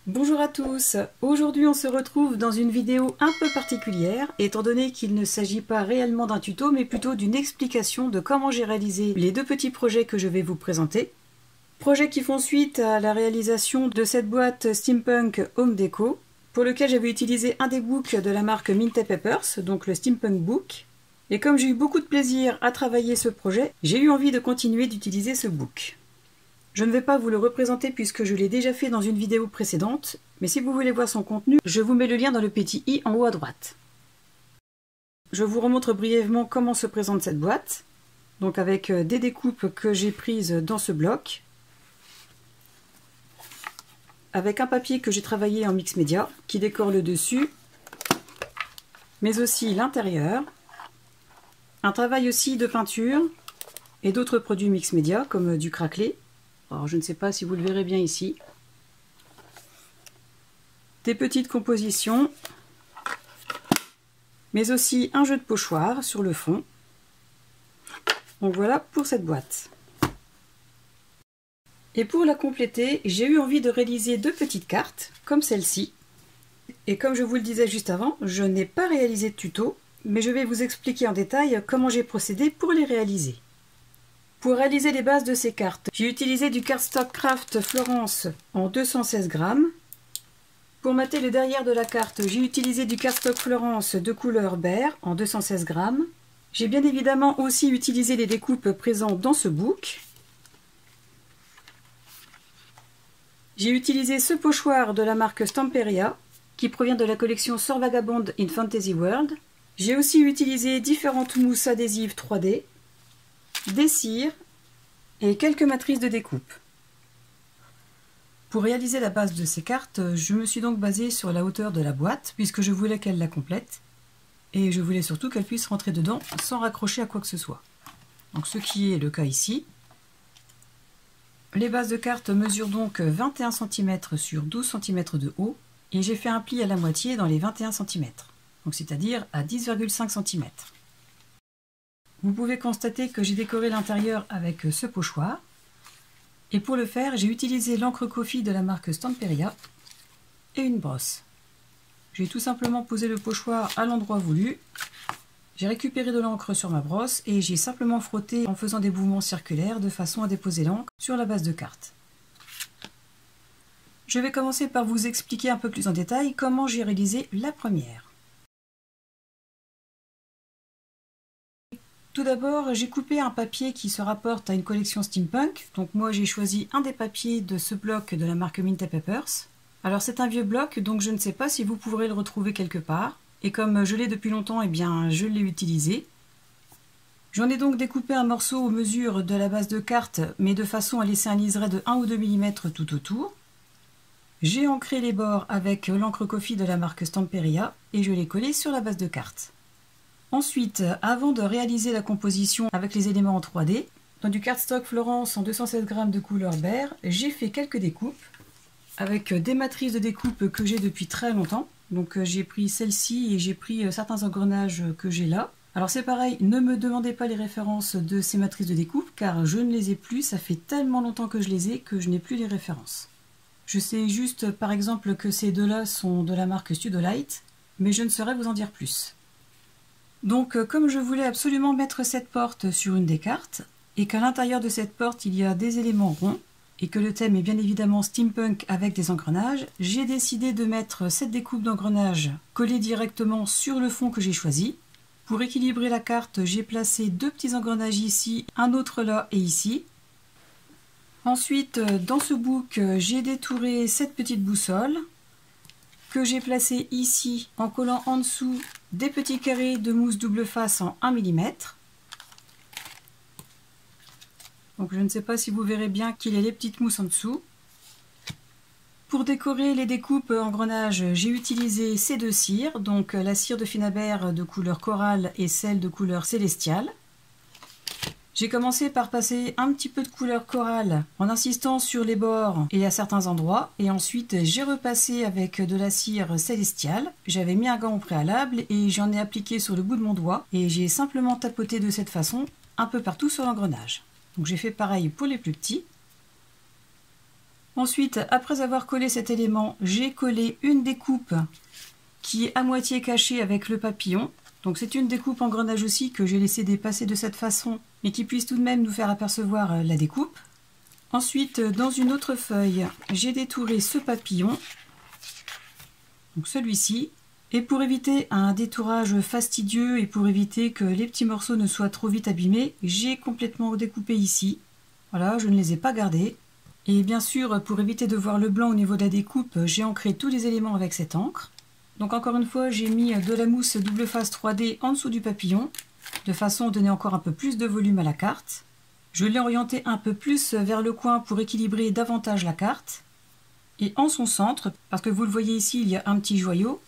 Bonjour à tous, aujourd'hui on se retrouve dans une vidéo un peu particulière étant donné qu'il ne s'agit pas réellement d'un tuto mais plutôt d'une explication de comment j'ai réalisé les deux petits projets que je vais vous présenter. Projets qui font suite à la réalisation de cette boîte Steampunk Home Deco pour lequel j'avais utilisé un des books de la marque Mint & Papers, donc le Steampunk Book. Et comme j'ai eu beaucoup de plaisir à travailler ce projet, j'ai eu envie de continuer d'utiliser ce book. Je ne vais pas vous le représenter puisque je l'ai déjà fait dans une vidéo précédente, mais si vous voulez voir son contenu, je vous mets le lien dans le petit i en haut à droite. Je vous remontre brièvement comment se présente cette boîte, donc avec des découpes que j'ai prises dans ce bloc, avec un papier que j'ai travaillé en mix média qui décore le dessus, mais aussi l'intérieur, un travail aussi de peinture et d'autres produits mix média comme du craquelé. Alors je ne sais pas si vous le verrez bien ici. Des petites compositions, mais aussi un jeu de pochoir sur le fond. Donc voilà pour cette boîte. Et pour la compléter, j'ai eu envie de réaliser deux petites cartes, comme celle-ci. Et comme je vous le disais juste avant, je n'ai pas réalisé de tuto, mais je vais vous expliquer en détail comment j'ai procédé pour les réaliser. Pour réaliser les bases de ces cartes, j'ai utilisé du cardstock Craft Florence en 216 grammes. Pour mater le derrière de la carte, j'ai utilisé du cardstock Florence de couleur Bear en 216 grammes. J'ai bien évidemment aussi utilisé les découpes présentes dans ce book. J'ai utilisé ce pochoir de la marque Stamperia, qui provient de la collection Sœur Vagabonde in Fantasy World. J'ai aussi utilisé différentes mousses adhésives 3D, des cires et quelques matrices de découpe. Pour réaliser la base de ces cartes, je me suis donc basée sur la hauteur de la boîte puisque je voulais qu'elle la complète et je voulais surtout qu'elle puisse rentrer dedans sans raccrocher à quoi que ce soit. Donc ce qui est le cas ici. Les bases de cartes mesurent donc 21 cm sur 12 cm de haut et j'ai fait un pli à la moitié dans les 21 cm, donc c'est-à-dire à 10,5 cm. Vous pouvez constater que j'ai décoré l'intérieur avec ce pochoir. Et pour le faire, j'ai utilisé l'encre Coffee de la marque Stamperia et une brosse. J'ai tout simplement posé le pochoir à l'endroit voulu. J'ai récupéré de l'encre sur ma brosse et j'ai simplement frotté en faisant des mouvements circulaires de façon à déposer l'encre sur la base de carte. Je vais commencer par vous expliquer un peu plus en détail comment j'ai réalisé la première. Tout d'abord, j'ai coupé un papier qui se rapporte à une collection steampunk. Donc moi j'ai choisi un des papiers de ce bloc de la marque Mint & Papers. Alors c'est un vieux bloc, donc je ne sais pas si vous pourrez le retrouver quelque part. Et comme je l'ai depuis longtemps, eh bien je l'ai utilisé. J'en ai donc découpé un morceau aux mesures de la base de carte, mais de façon à laisser un liseré de 1 ou 2 mm tout autour. J'ai ancré les bords avec l'encre Coffee de la marque Stamperia et je l'ai collé sur la base de carte. Ensuite, avant de réaliser la composition avec les éléments en 3D, dans du cardstock Florence en 216 g de couleur Bear, j'ai fait quelques découpes avec des matrices de découpe que j'ai depuis très longtemps. Donc j'ai pris celle-ci et j'ai pris certains engrenages que j'ai là. Alors c'est pareil, ne me demandez pas les références de ces matrices de découpe car je ne les ai plus, ça fait tellement longtemps que je les ai que je n'ai plus les références. Je sais juste par exemple que ces deux-là sont de la marque Studolite, mais je ne saurais vous en dire plus. Donc comme je voulais absolument mettre cette porte sur une des cartes, et qu'à l'intérieur de cette porte il y a des éléments ronds, et que le thème est bien évidemment steampunk avec des engrenages, j'ai décidé de mettre cette découpe d'engrenages collée directement sur le fond que j'ai choisi. Pour équilibrer la carte, j'ai placé deux petits engrenages ici, un autre là et ici. Ensuite, dans ce book, j'ai détouré cette petite boussole, que j'ai placé ici en collant en dessous des petits carrés de mousse double face en 1 mm. Donc je ne sais pas si vous verrez bien qu'il y a les petites mousses en dessous. Pour décorer les découpes engrenages, j'ai utilisé ces deux cires, donc la cire de Finabert de couleur corail et celle de couleur célestiale. J'ai commencé par passer un petit peu de couleur corail en insistant sur les bords et à certains endroits. Et ensuite, j'ai repassé avec de la cire célestiale. J'avais mis un gant au préalable et j'en ai appliqué sur le bout de mon doigt. Et j'ai simplement tapoté de cette façon un peu partout sur l'engrenage. Donc j'ai fait pareil pour les plus petits. Ensuite, après avoir collé cet élément, j'ai collé une découpe qui est à moitié cachée avec le papillon. Donc c'est une découpe engrenage aussi que j'ai laissé dépasser de cette façon, mais qui puisse tout de même nous faire apercevoir la découpe. Ensuite, dans une autre feuille, j'ai détouré ce papillon, donc celui-ci. Et pour éviter un détourage fastidieux et pour éviter que les petits morceaux ne soient trop vite abîmés, j'ai complètement redécoupé ici. Voilà, je ne les ai pas gardés. Et bien sûr, pour éviter de voir le blanc au niveau de la découpe, j'ai ancré tous les éléments avec cette encre. Donc encore une fois, j'ai mis de la mousse double face 3D en dessous du papillon, de façon à donner encore un peu plus de volume à la carte. Je l'ai orienté un peu plus vers le coin pour équilibrer davantage la carte. Et en son centre, parce que vous le voyez ici, il y a un petit joyau,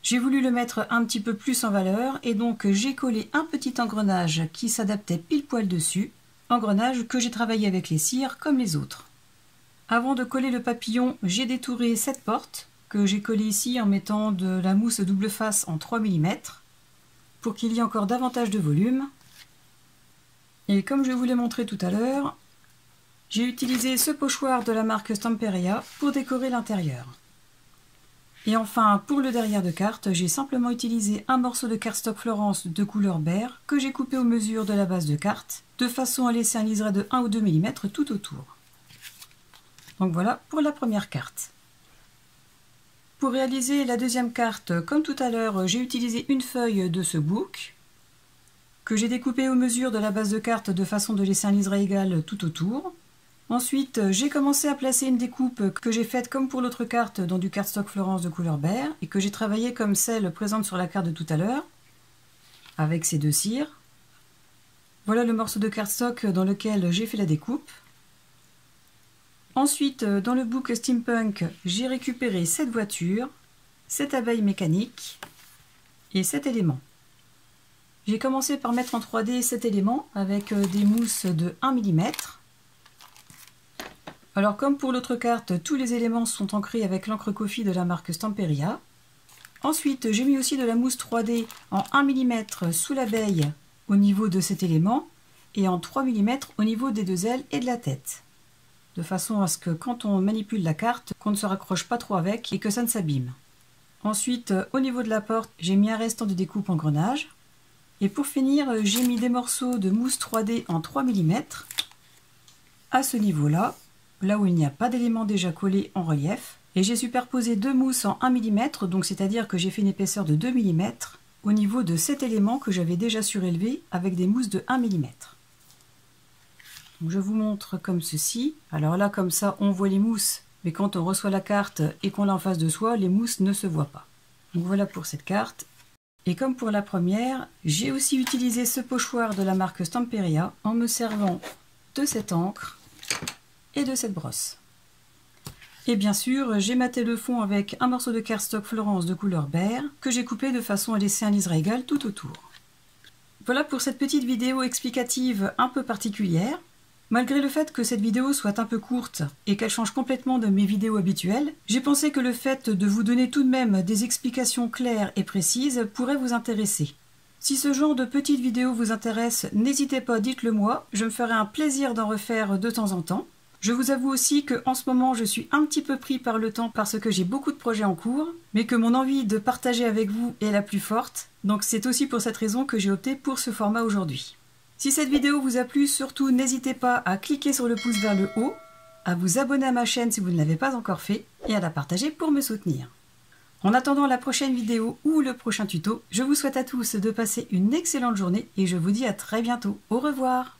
j'ai voulu le mettre un petit peu plus en valeur et donc j'ai collé un petit engrenage qui s'adaptait pile poil dessus, engrenage que j'ai travaillé avec les cires comme les autres. Avant de coller le papillon, j'ai détouré cette porte que j'ai collée ici en mettant de la mousse double face en 3 mm pour qu'il y ait encore davantage de volume. Et comme je vous l'ai montré tout à l'heure, j'ai utilisé ce pochoir de la marque Stamperia pour décorer l'intérieur. Et enfin, pour le derrière de carte, j'ai simplement utilisé un morceau de cardstock Florence de couleur beige que j'ai coupé aux mesures de la base de carte, de façon à laisser un liseré de 1 ou 2 mm tout autour. Donc voilà pour la première carte. Pour réaliser la deuxième carte, comme tout à l'heure, j'ai utilisé une feuille de ce book, que j'ai découpé aux mesures de la base de carte de façon de laisser un liseré égal tout autour. Ensuite, j'ai commencé à placer une découpe que j'ai faite comme pour l'autre carte dans du cardstock Florence de couleur beige et que j'ai travaillé comme celle présente sur la carte de tout à l'heure, avec ces deux cires. Voilà le morceau de cardstock dans lequel j'ai fait la découpe. Ensuite, dans le book Steampunk, j'ai récupéré cette voiture, cette abeille mécanique et cet élément. J'ai commencé par mettre en 3D cet élément avec des mousses de 1 mm. Alors comme pour l'autre carte, tous les éléments sont ancrés avec l'encre Coffee de la marque Stamperia. Ensuite, j'ai mis aussi de la mousse 3D en 1 mm sous l'abeille au niveau de cet élément et en 3 mm au niveau des deux ailes et de la tête. De façon à ce que quand on manipule la carte, qu'on ne se raccroche pas trop avec et que ça ne s'abîme. Ensuite, au niveau de la porte, j'ai mis un restant de découpe engrenage. Et pour finir, j'ai mis des morceaux de mousse 3D en 3 mm à ce niveau-là, là où il n'y a pas d'éléments déjà collés en relief. Et j'ai superposé deux mousses en 1 mm, donc c'est-à-dire que j'ai fait une épaisseur de 2 mm au niveau de cet élément que j'avais déjà surélevé avec des mousses de 1 mm. Donc je vous montre comme ceci. Alors là, comme ça, on voit les mousses, mais quand on reçoit la carte et qu'on l'a en face de soi, les mousses ne se voient pas. Donc voilà pour cette carte. Et comme pour la première, j'ai aussi utilisé ce pochoir de la marque Stamperia en me servant de cette encre et de cette brosse. Et bien sûr, j'ai maté le fond avec un morceau de cardstock Florence de couleur beige que j'ai coupé de façon à laisser un liseré égal tout autour. Voilà pour cette petite vidéo explicative un peu particulière. Malgré le fait que cette vidéo soit un peu courte et qu'elle change complètement de mes vidéos habituelles, j'ai pensé que le fait de vous donner tout de même des explications claires et précises pourrait vous intéresser. Si ce genre de petites vidéos vous intéresse, n'hésitez pas, dites-le moi, je me ferai un plaisir d'en refaire de temps en temps. Je vous avoue aussi qu'en ce moment je suis un petit peu pris par le temps parce que j'ai beaucoup de projets en cours, mais que mon envie de partager avec vous est la plus forte, donc c'est aussi pour cette raison que j'ai opté pour ce format aujourd'hui. Si cette vidéo vous a plu, surtout n'hésitez pas à cliquer sur le pouce vers le haut, à vous abonner à ma chaîne si vous ne l'avez pas encore fait, et à la partager pour me soutenir. En attendant la prochaine vidéo ou le prochain tuto, je vous souhaite à tous de passer une excellente journée et je vous dis à très bientôt. Au revoir!